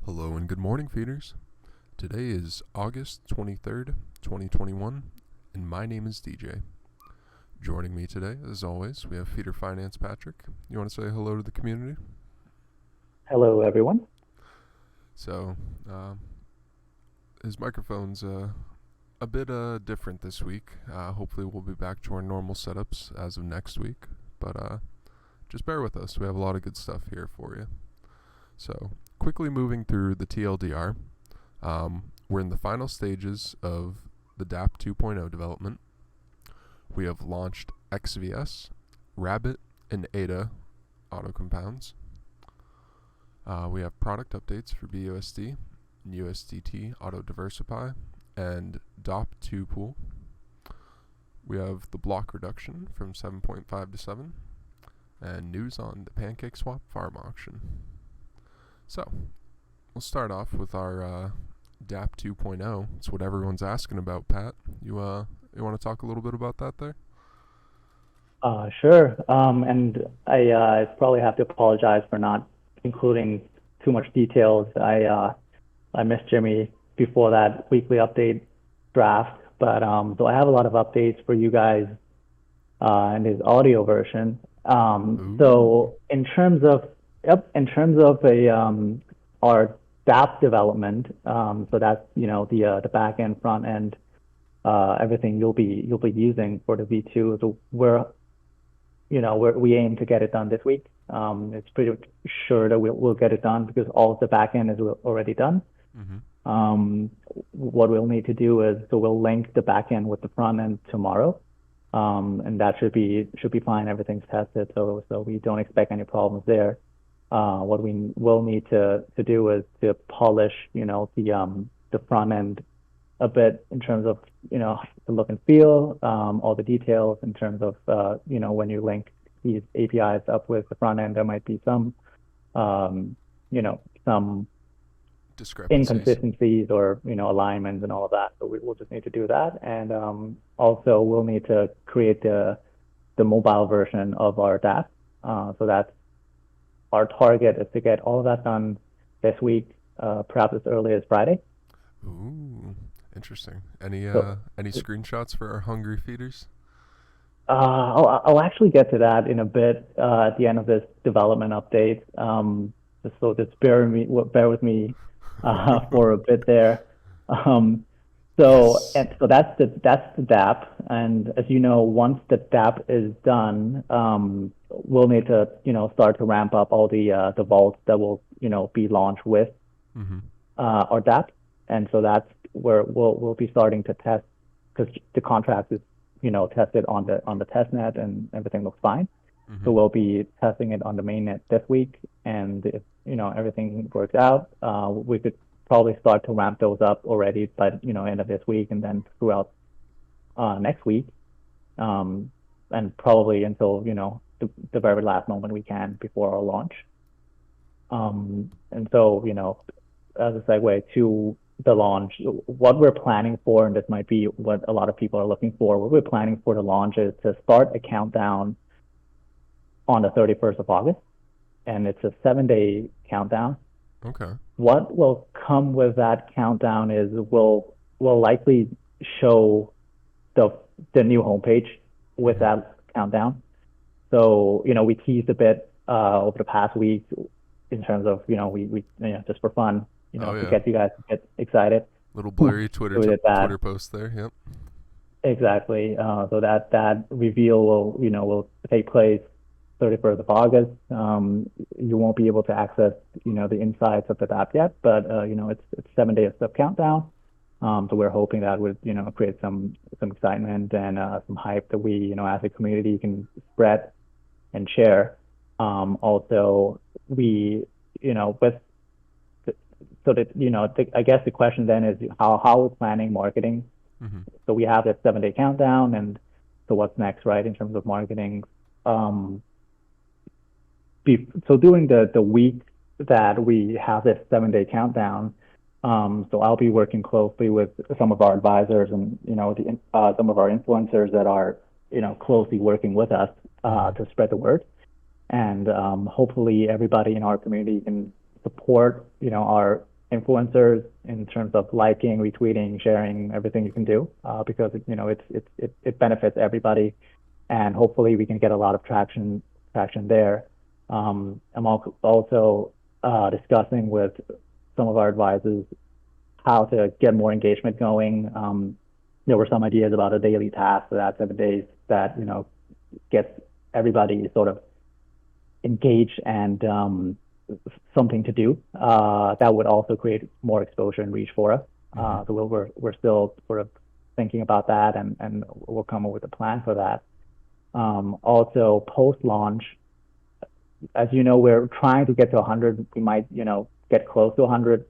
Hello and good morning, feeders. Today is August 23rd, 2021, and my name is DJ. Joining me today, as always, we have Feeder Finance Patrick. You want to say hello to the community? Hello, everyone. So, his microphone's a bit different this week. Hopefully, we'll be back to our normal setups as of next week, but just bear with us. We have a lot of good stuff here for you. So, quickly moving through the TLDR, we're in the final stages of the DApp 2.0 development. We have launched XVS, Rabbit, and ADA auto compounds. We have product updates for BUSD, USDT auto Diversify, and DOP2 pool. We have the block reduction from 7.5 to 7, and news on the PancakeSwap farm auction. So, we'll start off with our DApp 2.0. It's what everyone's asking about, Pat. You want to talk a little bit about that there? Sure. And I probably have to apologize for not including too much details. I missed Jimmy before that weekly update draft, but so I have a lot of updates for you guys in his audio version. So in terms of our DApp development, so that's the back end, front end, everything you'll be using for the V2. So we aim to get it done this week. It's pretty sure that we'll get it done because all of the back end is already done. Mm-hmm. What we'll need to do is we'll link the back end with the front end tomorrow. And that should be fine. Everything's tested, so we don't expect any problems there. What we will need to do is to polish, the front end a bit in terms of, the look and feel, all the details in terms of, when you link these APIs up with the front end, there might be some, some inconsistencies or, alignments and all of that. So we'll just need to do that. And also we'll need to create the mobile version of our DApp. So that's our target is to get all of that done this week, perhaps as early as Friday. Ooh, interesting. Any So, any screenshots for our hungry feeders? I'll actually get to that in a bit at the end of this development update. Just bear with me for a bit there. Um, Yes. so that's the DApp, and as you know, once the DApp is done, we'll need to start to ramp up all the vaults that will be launched with Mm-hmm. our DApp, and so that's where we'll be starting to test because the contract is tested on the test net and everything looks fine. Mm-hmm. So we'll be testing it on the mainnet this week, and if everything works out, we could probably start to ramp those up already by end of this week, and then throughout next week, and probably until the very last moment we can before our launch. And so as a segue to the launch, what we're planning for, and this might be what a lot of people are looking for, what we're planning for the launch is to start a countdown on the 31st of August, and it's a 7-day countdown. Okay. What will come with that countdown is we'll likely show the new homepage with Mm-hmm. that countdown. So we teased a bit over the past week in terms of we just for fun Oh to yeah. get you guys to get excited. Little So blurry we did that Twitter post there. Yep. exactly. So that reveal will take place 31st of August. You won't be able to access, the insights of the app yet, but it's 7 days of countdown. So we're hoping that would, create some excitement and some hype that we, as a community can spread and share. Also, we, with so that I guess the question then is how we're planning marketing. Mm-hmm. So we have this 7-day countdown, and so what's next, right, in terms of marketing? Um, so during the week that we have this 7-day countdown, so I'll be working closely with some of our advisors and some of our influencers that are closely working with us Mm-hmm. to spread the word, and hopefully everybody in our community can support our influencers in terms of liking, retweeting, sharing, everything you can do, because it benefits everybody, and hopefully we can get a lot of traction there. I'm also discussing with some of our advisors how to get more engagement going. There were some ideas about a daily task for that 7 days that gets everybody sort of engaged and something to do. That would also create more exposure and reach for us. So we're still sort of thinking about that, and we'll come up with a plan for that. Also, post launch, as you know, we're trying to get to 100. We might get close to 100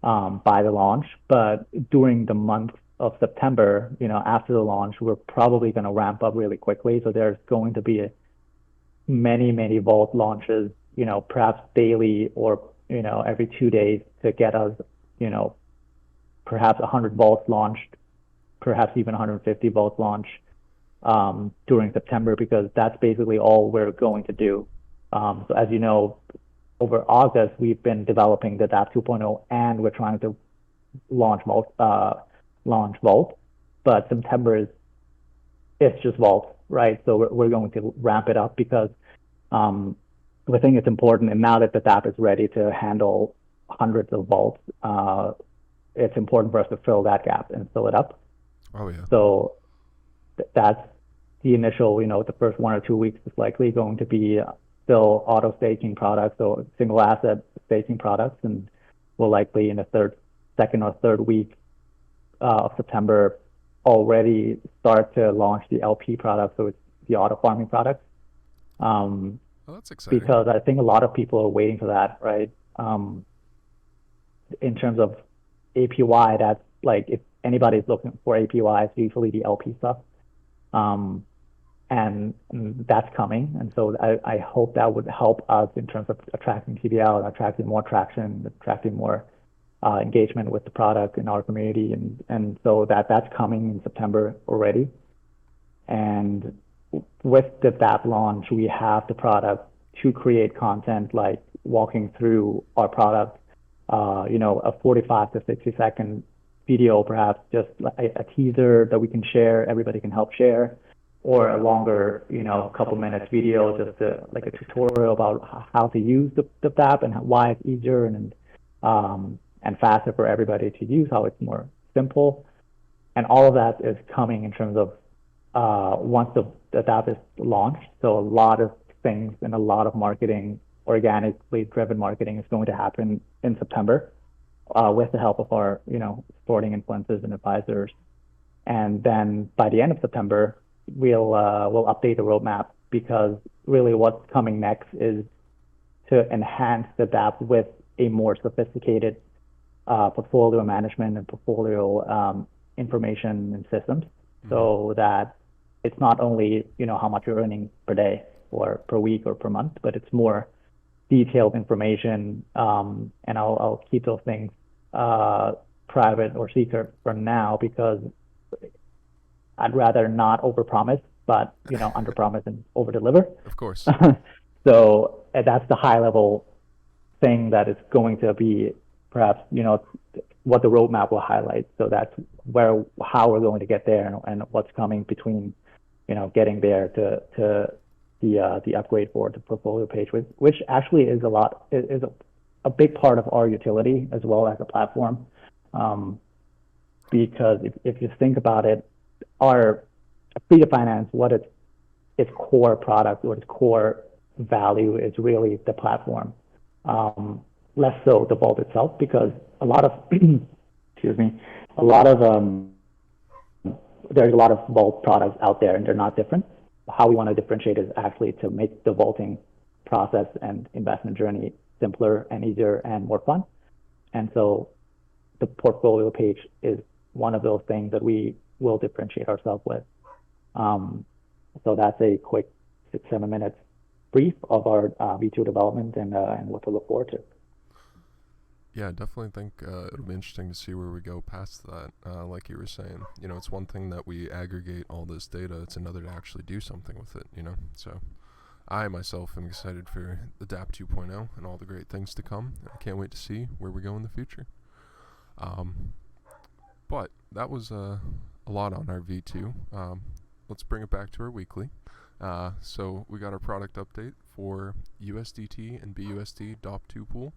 by the launch, but during the month of September, after the launch, we're probably going to ramp up really quickly. So there's going to be many vault launches, perhaps daily or every 2 days, to get us, perhaps 100 vaults launched, perhaps even 150 vaults launched during September, because that's basically all we're going to do. So as you know, over August, we've been developing the dApp 2.0, and we're trying to launch Vault, but September it's just Vault, right? So we're going to ramp it up, because we think it's important, and now that the dApp is ready to handle hundreds of vaults, it's important for us to fill that gap and fill it up. Oh yeah. So that's the initial, the first 1 or 2 weeks is likely going to be still auto staking products, so single asset staking products, and we'll likely in the second or third week of September already start to launch the LP product, so it's the auto farming product. Oh, that's exciting. Because I think a lot of people are waiting for that, right? In terms of APY, that's like, if anybody's looking for APY, it's usually the LP stuff. And that's coming. And so I hope that would help us in terms of attracting TVL and attracting more traction, attracting more engagement with the product in our community. And so that's coming in September already. And with the dApp launch, we have the product to create content like walking through our product, a 45 to 60 second video, perhaps just like a teaser that we can share, everybody can help share, or a longer, couple minutes video, just like a tutorial about how to use the dApp and why it's easier and faster for everybody to use, how it's more simple. And all of that is coming in terms of once the dApp is launched. So a lot of things and a lot of marketing, organically driven marketing, is going to happen in September with the help of our, supporting influencers and advisors. And then by the end of September, we'll update the roadmap, because really what's coming next is to enhance the dApp with a more sophisticated portfolio management and portfolio information and systems, so that it's not only how much you're earning per day or per week or per month, but it's more detailed information. And I'll keep those things private or secret for now, because I'd rather not overpromise, but underpromise and overdeliver. Of course. So that's the high level thing that is going to be perhaps what the roadmap will highlight. So that's how we're going to get there, and what's coming between getting there to the upgrade for the portfolio page, which actually is a big part of our utility as well as a platform. Because if you think about it, our PancakeSwap, what its core product or its core value is really the platform, less so the vault itself, because a lot of excuse me, there's a lot of vault products out there and they're not different. How we want to differentiate is actually to make the vaulting process and investment journey simpler and easier and more fun. And so the portfolio page is one of those things that we will differentiate ourselves with. So that's a quick 6-7 minutes brief of our V2 development and what to look forward to. Yeah, I definitely think it'll be interesting to see where we go past that. Like you were saying, it's one thing that we aggregate all this data. It's another to actually do something with it, So I myself am excited for the DApp 2.0 and all the great things to come. I can't wait to see where we go in the future. But that was a lot on our V2. Let's bring it back to our weekly. So we got our product update for USDT and BUSD DOP2 pool.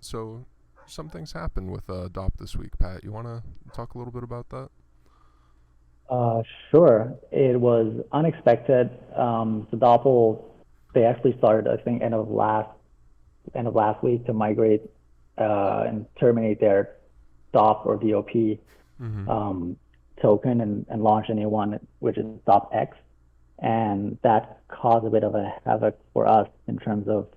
So some things happened with DOP this week. Pat, you want to talk a little bit about that? Sure. It was unexpected. The DOP, they actually started, I think, end of last week to migrate and terminate their DOP or DOP token and launch a new one, which is DOPX. And that caused a bit of a havoc for us in terms of,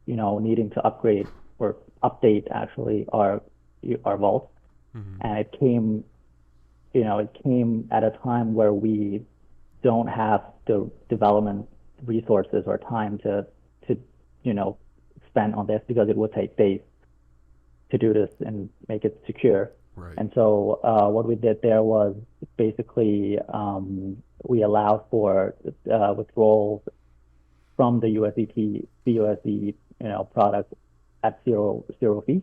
needing to upgrade or update actually our vault. And it came at a time where we don't have the development resources or time to spend on this, because it would take days to do this and make it secure. Right. And so what we did there was basically we allowed for withdrawals from the USDT BUSD product at zero fee,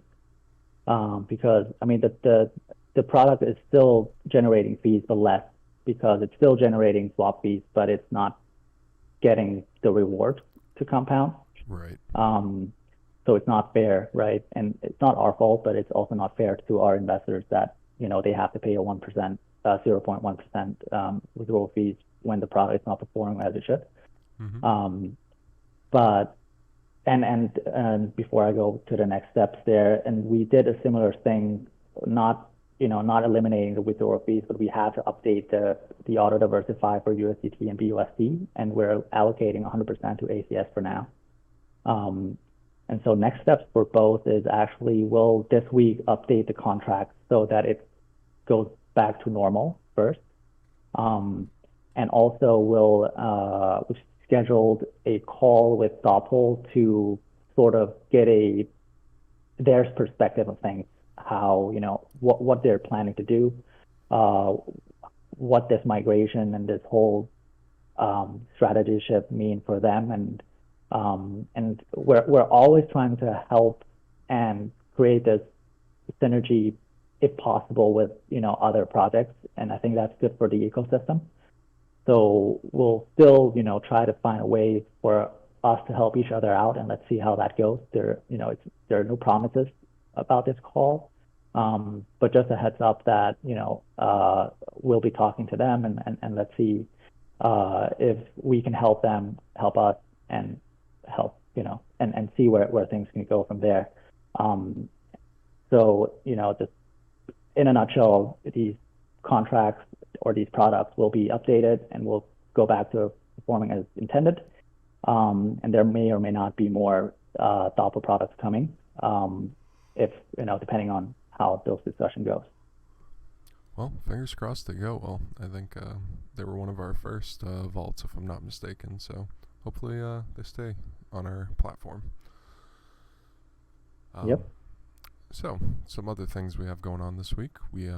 because I mean the product is still generating fees, but less, because it's still generating swap fees, but it's not getting the reward to compound. Right. So it's not fair, right? And it's not our fault, but it's also not fair to our investors that they have to pay a 1%, 0.1% withdrawal fees when the product is not performing as it should. But and before I go to the next steps there, and we did a similar thing, not eliminating the withdrawal fees, but we have to update the auto diversify for USDT and BUSD, and we're allocating 100% to ACS for now. And so next steps for both is actually we'll this week update the contract so that it goes back to normal first. And also we've scheduled a call with Doppel to sort of get their perspective of things, how, what they're planning to do, what this migration and this whole strategy shift mean for them. And we're always trying to help and create this synergy, if possible, with other projects, and I think that's good for the ecosystem. So we'll still try to find a way for us to help each other out, and let's see how that goes. There are no promises about this call, but just a heads up that we'll be talking to them, and let's see if we can help them help us and help and see where things can go from there. So just in a nutshell, these contracts or these products will be updated and will go back to performing as intended. And there may or may not be more Doppel products coming, if depending on how those discussion goes. Well, fingers crossed they go well. I think they were one of our first vaults, if I'm not mistaken. So hopefully they stay on our platform. Yep. So some other things we have going on this week. We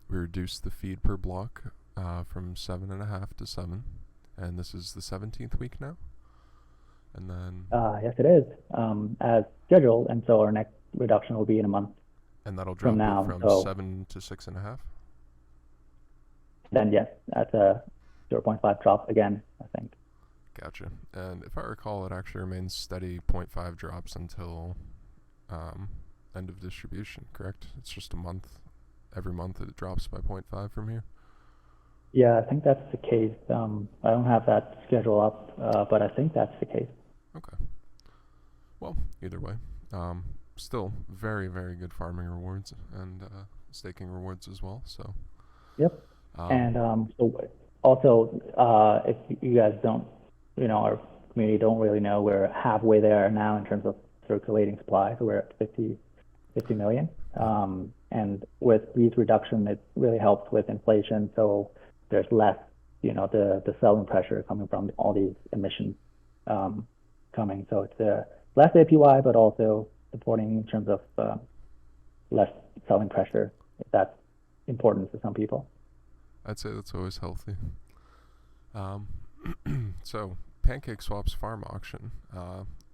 reduced the feed per block from 7.5 to 7, and this is the 17th week now. And then yes, it is, as scheduled, and so our next reduction will be in a month. And that'll drop from now, from 7 to 6.5. Then yes, that's a 0.5 drop again, I think. Gotcha. And if I recall, it actually remains steady 0.5 drops until end of distribution, correct? It's just a month. Every month it drops by 0.5 from here. Yeah, I think that's the case. I don't have that schedule up, but I think that's the case. Okay. Well, either way, still very, very good farming rewards and staking rewards as well. So. Yep. And so also, if you guys don't, our community don't really know, we're halfway there now in terms of circulating supply. So we're at 50 million. And with these reduction, it really helps with inflation. So there's less, the selling pressure coming from all these emissions coming. So it's less APY, but also supporting in terms of less selling pressure, if that's important to some people. I'd say that's always healthy. So PancakeSwap's farm auction.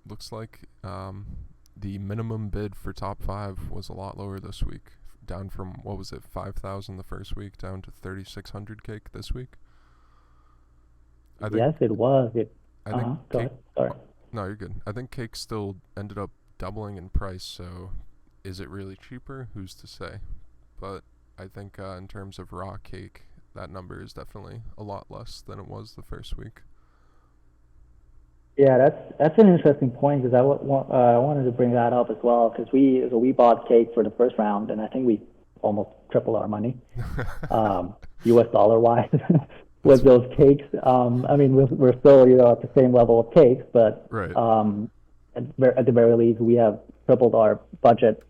Looks like the minimum bid for top 5 was a lot lower this week, down from, what was it, 5,000 the first week down to 3,600 cake this week. I think Yes, it was. I think Go cake. ahead. Sorry. No, you're good. I think cake still ended up doubling in price. So, is it really cheaper? Who's to say? But I think in terms of raw cake, that number is definitely a lot less than it was the first week. Yeah, that's an interesting point because I wanted to bring that up as well because we bought cake for the first round and I think we almost tripled our money, U.S. dollar wise, with those cakes. I mean, we're still at the same level of cakes, but Right. at the very least we have tripled our budget,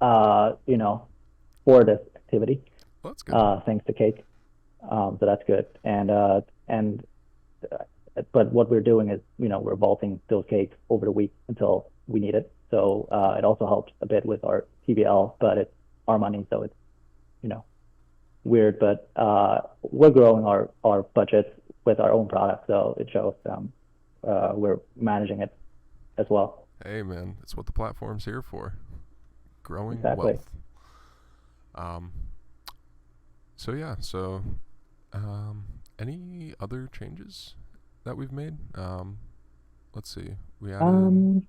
for this activity, Well, that's good. thanks to cake. So that's good. And but what we're doing is, we're vaulting those cakes over the week until we need it. So it also helps a bit with our TBL, but it's our money, so it's, weird. But we're growing our budgets with our own product, so it shows we're managing it as well. Hey, man, that's what the platform's here for. Growing Exactly. wealth. So yeah, any other changes that we've made? Let's see. Um,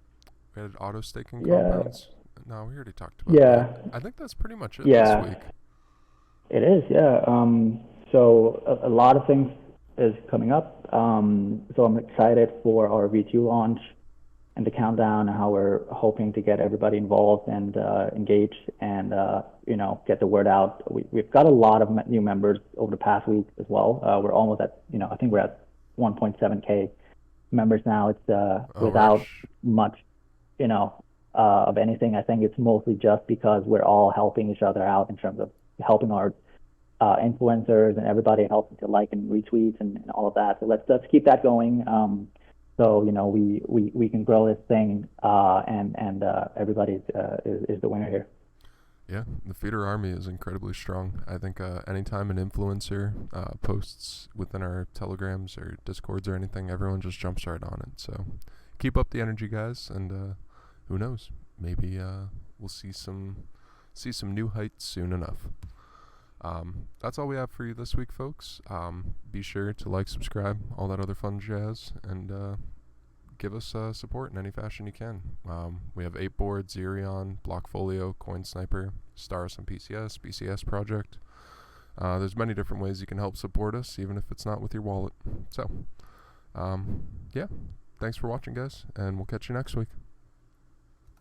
We added auto staking yeah, compounds. No, we already talked about that. yeah, I think that's pretty much it this yeah. week. It is, yeah. So a lot of things is coming up. So I'm excited for our V2 launch and the countdown and how we're hoping to get everybody involved and engaged and get the word out. We've got a lot of new members over the past week as well. We're almost at, I think we're at 1.7K members now. It's Oh, without Rich. much, of anything. I think it's mostly just because we're all helping each other out in terms of helping our influencers and everybody helping to like and retweet and all of that. So let's keep that going. So we can grow this thing and everybody is the winner here. Yeah, the feeder army is incredibly strong. I think anytime an influencer posts within our telegrams or discords or anything, everyone just jumps right on it. So keep up the energy, guys, and who knows? Maybe we'll see some new heights soon enough. That's all we have for you this week, folks. Be sure to like, subscribe, all that other fun jazz, and give us support in any fashion you can. We have 8board, Xerion, Blockfolio, Coin Sniper, Stars and PCS, BCS Project. There's many different ways you can help support us, even if it's not with your wallet. So, yeah, thanks for watching, guys, and we'll catch you next week.